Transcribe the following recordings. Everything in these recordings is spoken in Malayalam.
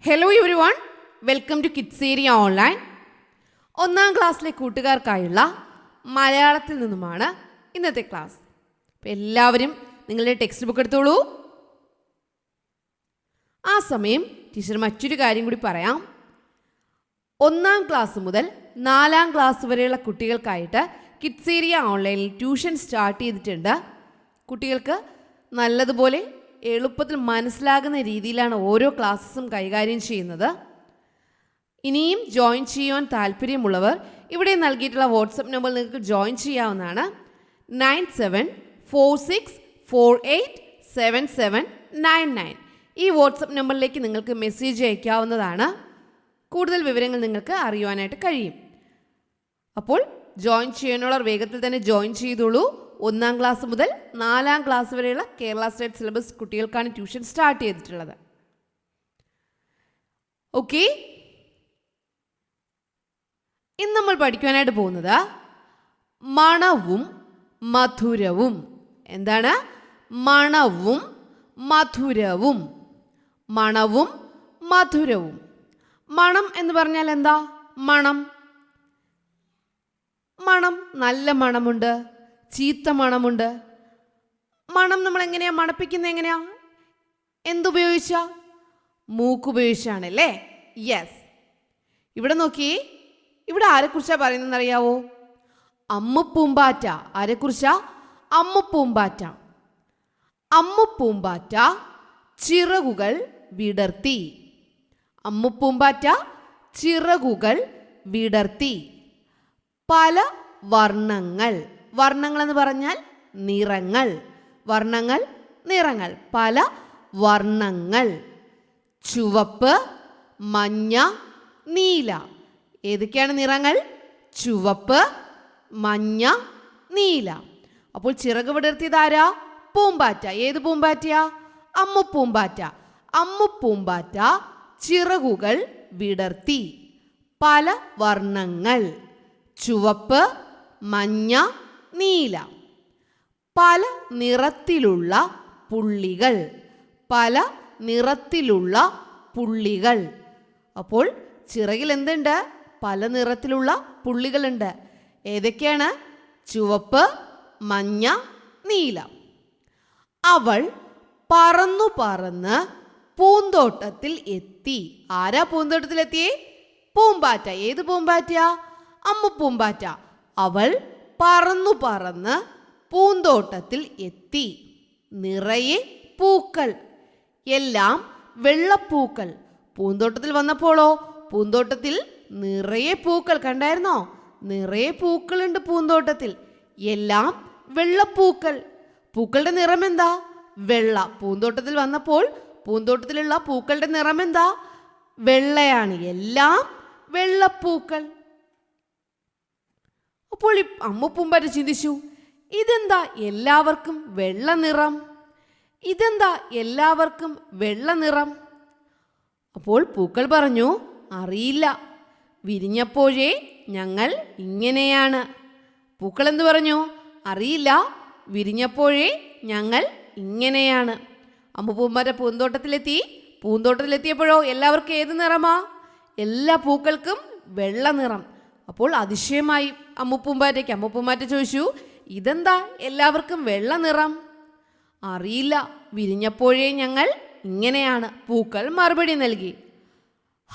Hello everyone, welcome to kids area online. ഒന്നാം ക്ലാസ്സിലെ കൂട്ടുകാർക്കായുള്ള മലയാളത്തിൽ നിന്നുമാണ് ഇന്നത്തെ ക്ലാസ്. അപ്പോൾ എല്ലാവരും നിങ്ങളുടെ ടെക്സ്റ്റ് ബുക്ക് എടുത്തോളൂ. ആ സമയം ടീച്ചർ മറ്റൊരു കാര്യം കൂടി പറയാം. ഒന്നാം ക്ലാസ് മുതൽ 4ാം ക്ലാസ് വരെയുള്ള കുട്ടികൾക്കായിട്ട് കിഡ്സ് ഏരിയ ഓൺലൈനിൽ ട്യൂഷൻ സ്റ്റാർട്ട് ചെയ്തിട്ടുണ്ട്. കുട്ടികൾക്ക് നല്ലതുപോലെ എളുപ്പത്തിൽ മനസ്സിലാകുന്ന രീതിയിലാണ് ഓരോ ക്ലാസ്സസും കൈകാര്യം ചെയ്യുന്നത്. ഇനിയും ജോയിൻ ചെയ്യുവാൻ താല്പര്യമുള്ളവർ ഇവിടെ നൽകിയിട്ടുള്ള വാട്സപ്പ് നമ്പറിൽ നിങ്ങൾക്ക് ജോയിൻ ചെയ്യാവുന്നതാണ്. 9746487799 ഈ വാട്സപ്പ് നമ്പറിലേക്ക് നിങ്ങൾക്ക് മെസ്സേജ് അയക്കാവുന്നതാണ്. കൂടുതൽ വിവരങ്ങൾ നിങ്ങൾക്ക് അറിയുവാനായിട്ട് കഴിയും. അപ്പോൾ ജോയിൻ ചെയ്യാനുള്ളവർ വേഗത്തിൽ തന്നെ ജോയിൻ ചെയ്തോളൂ. 1ാം ക്ലാസ് മുതൽ 4ാം ക്ലാസ് വരെയുള്ള കേരള സ്റ്റേറ്റ് സിലബസ് കുട്ടികൾക്കാണ് ട്യൂഷൻ സ്റ്റാർട്ട് ചെയ്തിട്ടുള്ളത്. ഓക്കെ, ഇന്ന് നമ്മൾ പഠിക്കുവാനായിട്ട് പോകുന്നത് മണവും മധുരവും. എന്താണ്? മണവും മധുരവും. മണവും മധുരവും. മണം എന്ന് പറഞ്ഞാൽ എന്താ? മണം. മണം നല്ല മണമുണ്ട്, ചീത്ത മണമുണ്ട്. മണം നമ്മൾ എങ്ങനെയാ മണപ്പിക്കുന്നത്? എങ്ങനെയാ? എന്തുപയോഗിച്ച? മൂക്കുപയോഗിച്ചാണല്ലേ? യെസ്. ഇവിടെ നോക്കി, ഇവിടെ ആരെക്കുറിച്ചാണ് പറയുന്നതെന്ന് അറിയാവോ? അമ്മുപൂമ്പാറ്റ. ആരെക്കുറിച്ചാ? അമ്മുപൂമ്പാറ്റ. അമ്മുപൂമ്പാറ്റ ചിറകുകൾ വിടർത്തി. അമ്മുപൂമ്പാറ്റ ചിറകുകൾ വിടർത്തി. പല വർണ്ണങ്ങൾ. വർണ്ണങ്ങൾ എന്ന് പറഞ്ഞാൽ നിറങ്ങൾ. വർണ്ണങ്ങൾ, നിറങ്ങൾ. പല വർണ്ണങ്ങൾ. ചുവപ്പ്, മഞ്ഞ, നീല. ഏതൊക്കെയാണ് നിറങ്ങൾ? ചുവപ്പ്, മഞ്ഞ, നീല. അപ്പോൾ ചിറക് വിടർത്തിയതാരാ? പൂമ്പാറ്റ. ഏത് പൂമ്പാറ്റയാ? അമ്മുപൂമ്പാറ്റ. അമ്മുപൂമ്പാറ്റ ചിറകുകൾ വിടർത്തി. പല വർണ്ണങ്ങൾ. ചുവപ്പ്, മഞ്ഞ, നീല. പല നിറത്തിലുള്ള പുള്ളികൾ. പല നിറത്തിലുള്ള പുള്ളികൾ. അപ്പോൾ ചിറകിൽ എന്തുണ്ട്? പല നിറത്തിലുള്ള പുള്ളികളുണ്ട്. ഏതൊക്കെയാണ്? ചുവപ്പ്, മഞ്ഞ, നീല. അവൾ പറന്നു പറന്ന് പൂന്തോട്ടത്തിൽ എത്തി. ആരാ പൂന്തോട്ടത്തിലെത്തിയേ? പൂമ്പാറ്റ. ഏത് പൂമ്പാറ്റയാ? അമ്മുപൂമ്പാറ്റ. അവൾ പറന്നു പറന്ന് പൂന്തോട്ടത്തിൽ എത്തി. നിറയെ പൂക്കൾ. എല്ലാം വെള്ളപ്പൂക്കൾ. പൂന്തോട്ടത്തിൽ വന്നപ്പോഴോ പൂന്തോട്ടത്തിൽ നിറയെ പൂക്കൾ കണ്ടായിരുന്നോ? നിറയെ പൂക്കളുണ്ട് പൂന്തോട്ടത്തിൽ. എല്ലാം വെള്ളപ്പൂക്കൾ. പൂക്കളുടെ നിറം എന്താ? വെള്ള. പൂന്തോട്ടത്തിൽ വന്നപ്പോൾ പൂന്തോട്ടത്തിലുള്ള പൂക്കളുടെ നിറം എന്താ? വെള്ളയാണ്. എല്ലാം വെള്ളപ്പൂക്കൾ. അപ്പോൾ ഈ അമ്മുപൂമ്പാറ്റ ചിന്തിച്ചു, ഇതെന്താ എല്ലാവർക്കും വെള്ള നിറം? ഇതെന്താ എല്ലാവർക്കും വെള്ള നിറം? അപ്പോൾ പൂക്കൾ പറഞ്ഞു, അറിയില്ല, വിരിഞ്ഞപ്പോഴേ ഞങ്ങൾ ഇങ്ങനെയാണ്. പൂക്കൾ എന്ത് പറഞ്ഞു? അറിയില്ല, വിരിഞ്ഞപ്പോഴേ ഞങ്ങൾ ഇങ്ങനെയാണ്. അമ്മുപൂമ്പാറ്റ പൂന്തോട്ടത്തിലെത്തി. പൂന്തോട്ടത്തിലെത്തിയപ്പോഴോ എല്ലാവർക്കും ഏത് നിറമാ? എല്ലാ പൂക്കൾക്കും വെള്ള നിറം. അപ്പോൾ അതിശയമായി അമ്മുപൂമ്പാറ്റയ്ക്ക്. അമ്മുപൂമ്പാറ്റ ചോദിച്ചു, ഇതെന്താ എല്ലാവർക്കും വെള്ള നിറം? അറിയില്ല, വിരിഞ്ഞപ്പോഴേ ഞങ്ങൾ ഇങ്ങനെയാണ്. പൂക്കൾ മറുപടി നൽകി.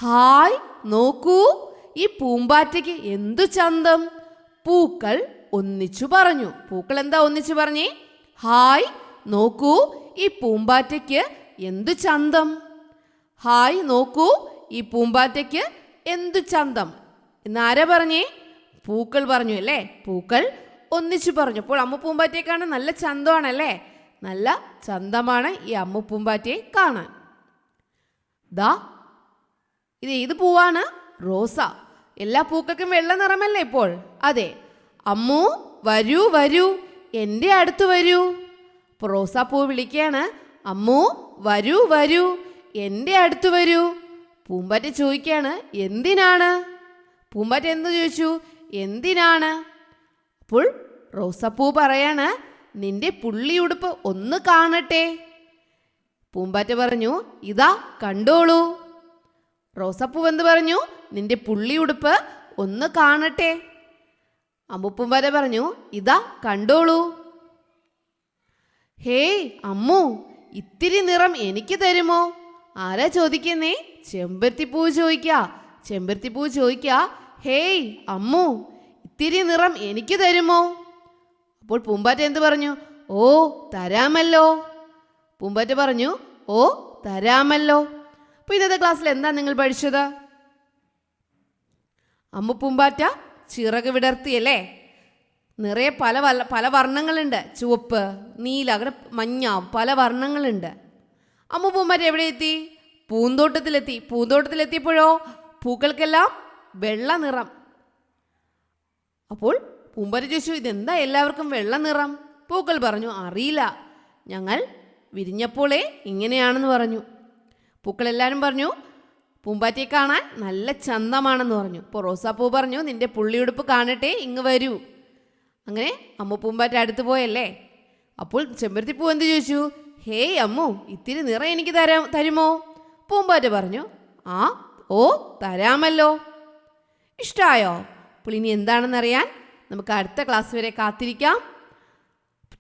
ഹായ്, നോക്കൂ, ഈ പൂമ്പാറ്റയ്ക്ക് എന്തു ചന്തം. പൂക്കൾ ഒന്നിച്ചു പറഞ്ഞു. പൂക്കൾ എന്താ ഒന്നിച്ചു പറഞ്ഞേ? ഹായ്, നോക്കൂ, ഈ പൂമ്പാറ്റയ്ക്ക് എന്തു ചന്തം. ഹായ്, നോക്കൂ, ഈ പൂമ്പാറ്റയ്ക്ക് എന്തു ചന്തം എന്നാരാ പറഞ്ഞേ? പൂക്കൾ പറഞ്ഞു അല്ലേ? പൂക്കൾ ഒന്നിച്ചു പറഞ്ഞു. അപ്പോൾ അമ്മുപൂമ്പാറ്റയെ കാണാൻ നല്ല ചന്തമാണല്ലേ? നല്ല ചന്തമാണ് ഈ അമ്മുപൂമ്പാറ്റയെ കാണാൻ. ദാ ഇത് ഏത് പൂവാണ്? റോസ. എല്ലാ പൂക്കൾക്കും വെള്ള നിറമല്ലേ ഇപ്പോൾ? അതെ. അമ്മു, വരൂ വരൂ, എൻ്റെ അടുത്ത് വരൂ. അപ്പോൾ റോസാപ്പൂ വിളിക്കുകയാണ്, അമ്മു വരൂ വരൂ, എൻ്റെ അടുത്ത് വരൂ. പൂമ്പാറ്റ ചോദിക്കുകയാണ്, എന്തിനാണ്? പൂമ്പാറ്റ എന്ത് ചോദിച്ചു? എന്തിനാണ്? അപ്പോൾ റോസാപ്പൂ പറയാണ്, നിന്റെ പുള്ളിയുടുപ്പ് ഒന്ന് കാണട്ടെ. പൂമ്പാറ്റ പറഞ്ഞു, ഇതാ കണ്ടോളൂ. റോസാപ്പൂവ് എന്ത് പറഞ്ഞു? നിന്റെ പുള്ളി ഉടുപ്പ് ഒന്ന് കാണട്ടെ. അമ്മുപ്പൂമ്പാറ്റ പറഞ്ഞു, ഇതാ കണ്ടോളൂ. ഹേയ് അമ്മു, ഇത്തിരി നിറം എനിക്ക് തരുമോ? ആരാ ചോദിക്കുന്നേ? ചെമ്പരത്തിപ്പൂ ചോദിക്ക. ഹേയ് അമ്മു, ഇത്തിരി നിറം എനിക്ക് തരുമോ? അപ്പോൾ പൂമ്പാറ്റ എന്ത് പറഞ്ഞു? ഓ തരാമല്ലോ. പൂമ്പാറ്റ പറഞ്ഞു, ഓ തരാമല്ലോ. അപ്പോൾ ഇന്നത്തെ ക്ലാസ്സിൽ എന്താ നിങ്ങൾ പഠിച്ചത്? അമ്മു പൂമ്പാറ്റ ചിറക് വിടർത്തിയല്ലേ? നിറയെ പല വർണ്ണങ്ങളുണ്ട്. ചുവപ്പ്, നീല, അങ്ങനെ മഞ്ഞ, പല വർണ്ണങ്ങളുണ്ട്. അമ്മു പൂമ്പാറ്റ എവിടെ എത്തി? പൂന്തോട്ടത്തിലെത്തിയപ്പോഴോ പൂക്കൾക്കെല്ലാം വെള്ള നിറം. അപ്പോൾ പൂമ്പാറ്റ ചോദിച്ചു, ഇതെന്താ എല്ലാവർക്കും വെള്ള നിറം? പൂക്കൾ പറഞ്ഞു, അറിയില്ല, ഞങ്ങൾ വിരിഞ്ഞപ്പോളേ ഇങ്ങനെയാണെന്ന് പറഞ്ഞു. പൂക്കളെല്ലാവരും പറഞ്ഞു, പൂമ്പാറ്റയെ കാണാൻ നല്ല ചന്തമാണെന്ന് പറഞ്ഞു. അപ്പോൾ റോസാപ്പൂ പറഞ്ഞു, നിന്റെ പുള്ളിയുടുപ്പ് കാണട്ടെ, ഇങ്ങ് വരൂ. അങ്ങനെ അമ്മു പൂമ്പാറ്റ അടുത്ത് പോയല്ലേ. അപ്പോൾ ചെമ്പരത്തിപ്പൂ എന്ത് ചോദിച്ചു? ഹേയ് അമ്മു, ഇത്തിരി നിറം എനിക്ക് തരുമോ? പൂമ്പാറ്റ പറഞ്ഞു, ഓ തരാമല്ലോ. ഇഷ്ടമായോ? അപ്പോൾ ഇനി എന്താണെന്നറിയാൻ നമുക്ക് അടുത്ത ക്ലാസ് വരെ കാത്തിരിക്കാം.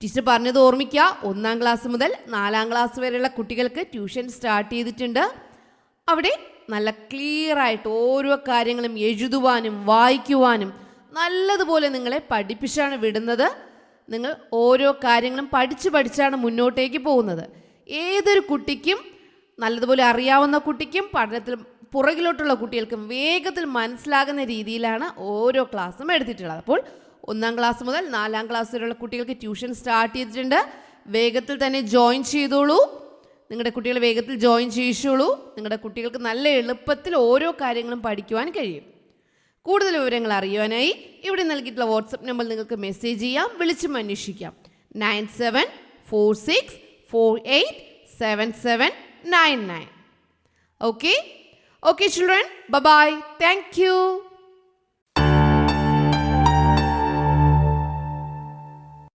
ടീച്ചർ പറഞ്ഞത് ഓർമ്മിക്കുക, 1-ാം ക്ലാസ് മുതൽ 4-ാം ക്ലാസ് വരെയുള്ള കുട്ടികൾക്ക് ട്യൂഷൻ സ്റ്റാർട്ട് ചെയ്തിട്ടുണ്ട്. അവിടെ നല്ല ക്ലിയറായിട്ട് ഓരോ കാര്യങ്ങളും എഴുതുവാനും വായിക്കുവാനും നല്ലതുപോലെ നിങ്ങളെ പഠിപ്പിച്ചാണ് വിടുന്നത്. നിങ്ങൾ ഓരോ കാര്യങ്ങളും പഠിച്ചാണ് മുന്നോട്ടേക്ക് പോകുന്നത്. ഏതൊരു കുട്ടിക്കും, നല്ലതുപോലെ അറിയാവുന്ന കുട്ടിക്കും പഠനത്തിൽ പുറകിലോട്ടുള്ള കുട്ടികൾക്കും വേഗത്തിൽ മനസ്സിലാകുന്ന രീതിയിലാണ് ഓരോ ക്ലാസ്സും എടുത്തിട്ടുള്ളത്. അപ്പോൾ 1-ാം ക്ലാസ് മുതൽ 4-ാം ക്ലാസ് വരെയുള്ള കുട്ടികൾക്ക് ട്യൂഷൻ സ്റ്റാർട്ട് ചെയ്തിട്ടുണ്ട്. വേഗത്തിൽ തന്നെ ജോയിൻ ചെയ്തോളൂ. നിങ്ങളുടെ കുട്ടികൾ വേഗത്തിൽ ജോയിൻ ചെയ്യിച്ചോളൂ. നിങ്ങളുടെ കുട്ടികൾക്ക് നല്ല എളുപ്പത്തിൽ ഓരോ കാര്യങ്ങളും പഠിക്കുവാൻ കഴിയും. കൂടുതൽ വിവരങ്ങൾ അറിയുവാനായി ഇവിടെ നൽകിയിട്ടുള്ള വാട്സപ്പ് നമ്പർ നിങ്ങൾക്ക് മെസ്സേജ് ചെയ്യാം, വിളിച്ചും അന്വേഷിക്കാം. 9746487799. Okay, children, bye-bye. Thank you.